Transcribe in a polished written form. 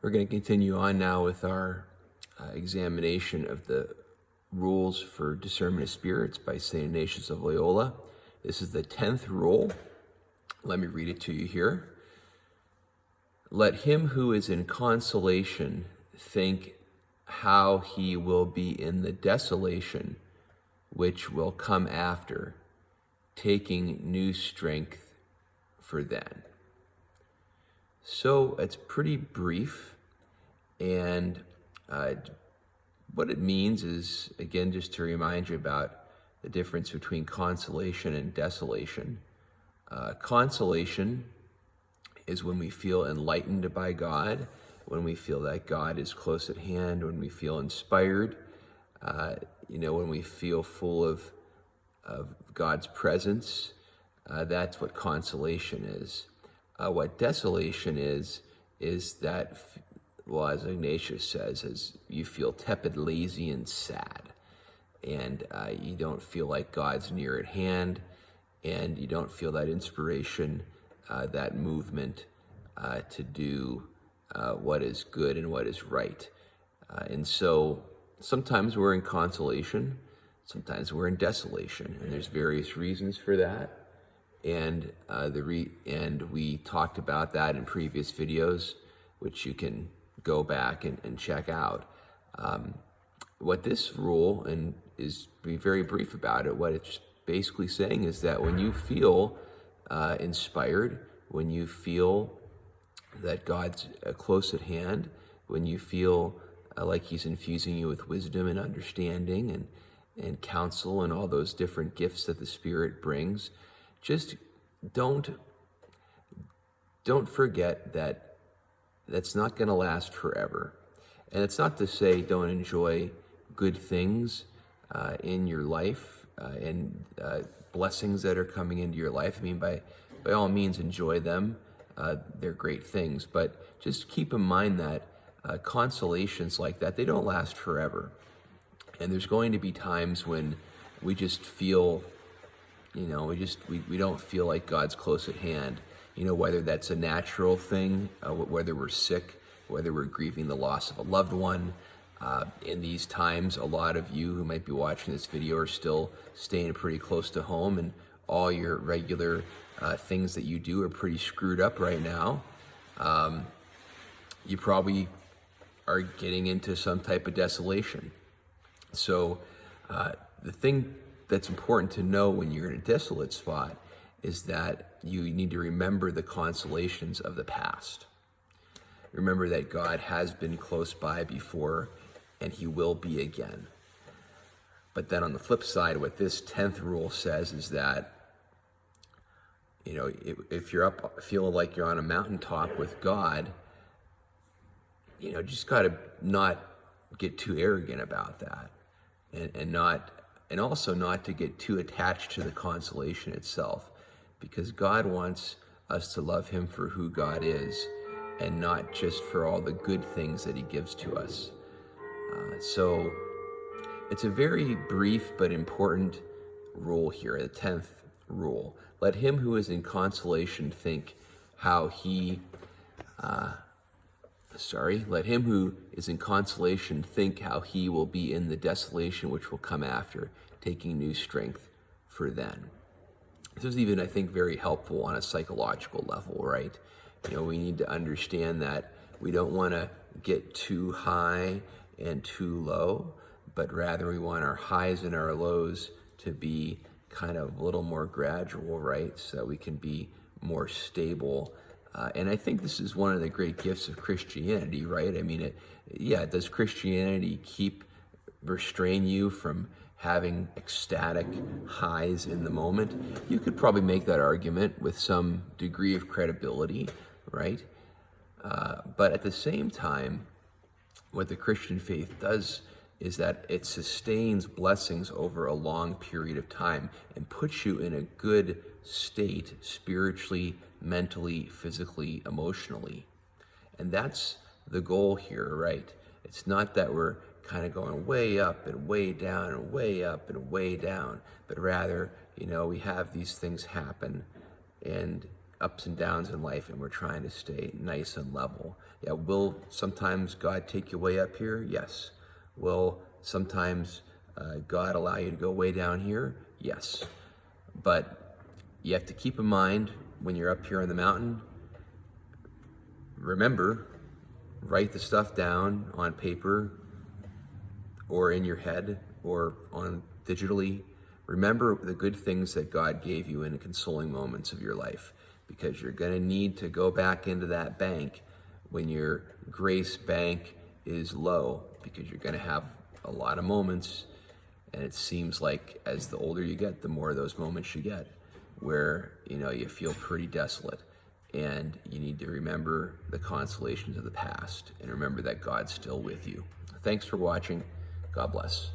We're going to continue on now with our examination of the rules for discernment of spirits by St Ignatius of Loyola. This is the 10th rule. Let me read it to you here. Let him who is in consolation think how he will be in the desolation which will come after, taking new strength for then. So it's pretty brief, and what it means is, again, just to remind you about the difference between consolation and desolation. Consolation is when we feel enlightened by God, when we feel that God is close at hand, when we feel inspired, when we feel full of God's presence. That's what consolation is. What desolation is that, well, as Ignatius says, as you feel tepid, lazy, and sad, and you don't feel like God's near at hand, and you don't feel that inspiration, that movement to do what is good and what is right. And so sometimes we're in consolation, sometimes we're in desolation, and there's various reasons for that. And we talked about that in previous videos, which you can go back and check out. What this rule, and is be very brief about it, what it's basically saying is that when you feel inspired, when you feel that God's close at hand, when you feel like he's infusing you with wisdom and understanding and counsel and all those different gifts that the Spirit brings, just don't forget that that's not going to last forever. And it's not to say don't enjoy good things in your life and blessings that are coming into your life. I mean, by all means, enjoy them. They're great things. But just keep in mind that consolations like that, they don't last forever. And there's going to be times when we just feel, we don't feel like God's close at hand. Whether that's a natural thing, whether we're sick, whether we're grieving the loss of a loved one. In these times, a lot of you who might be watching this video are still staying pretty close to home, and all your regular things that you do are pretty screwed up right now. You probably are getting into some type of desolation. So the thing that's important to know when you're in a desolate spot is that you need to remember the consolations of the past. Remember that God has been close by before, and he will be again. But then on the flip side, what this 10th rule says is that, if you're up feeling like you're on a mountaintop with God, just got to not get too arrogant about that, and also not to get too attached to the consolation itself, because God wants us to love him for who God is and not just for all the good things that he gives to us. So it's a very brief but important rule here, the 10th rule. Let him who is in consolation think how he, let him who is in consolation think how he will be in the desolation which will come after, taking new strength for then. This is even, I think, very helpful on a psychological level, right? We need to understand that we don't want to get too high and too low, but rather we want our highs and our lows to be kind of a little more gradual, right? So that we can be more stable. And I think this is one of the great gifts of Christianity, right? I mean, does Christianity restrain you from having ecstatic highs in the moment? You could probably make that argument with some degree of credibility, right? But at the same time, what the Christian faith does is that it sustains blessings over a long period of time and puts you in a good state spiritually, mentally, physically, emotionally. And that's the goal here, right? It's not that we're kind of going way up and way down and way up and way down, but rather, we have these things happen, and ups and downs in life, and we're trying to stay nice and level. Yeah, will sometimes God take you way up here? Yes. Will sometimes God allow you to go way down here? Yes. But you have to keep in mind when you're up here on the mountain, remember, write the stuff down on paper or in your head or on digitally. Remember the good things that God gave you in the consoling moments of your life, because you're going to need to go back into that bank when your grace bank is low, because you're going to have a lot of moments, and it seems like as the older you get, the more of those moments you get where you feel pretty desolate, and you need to remember the consolations of the past and remember that God's still with you. Thanks for watching. God bless.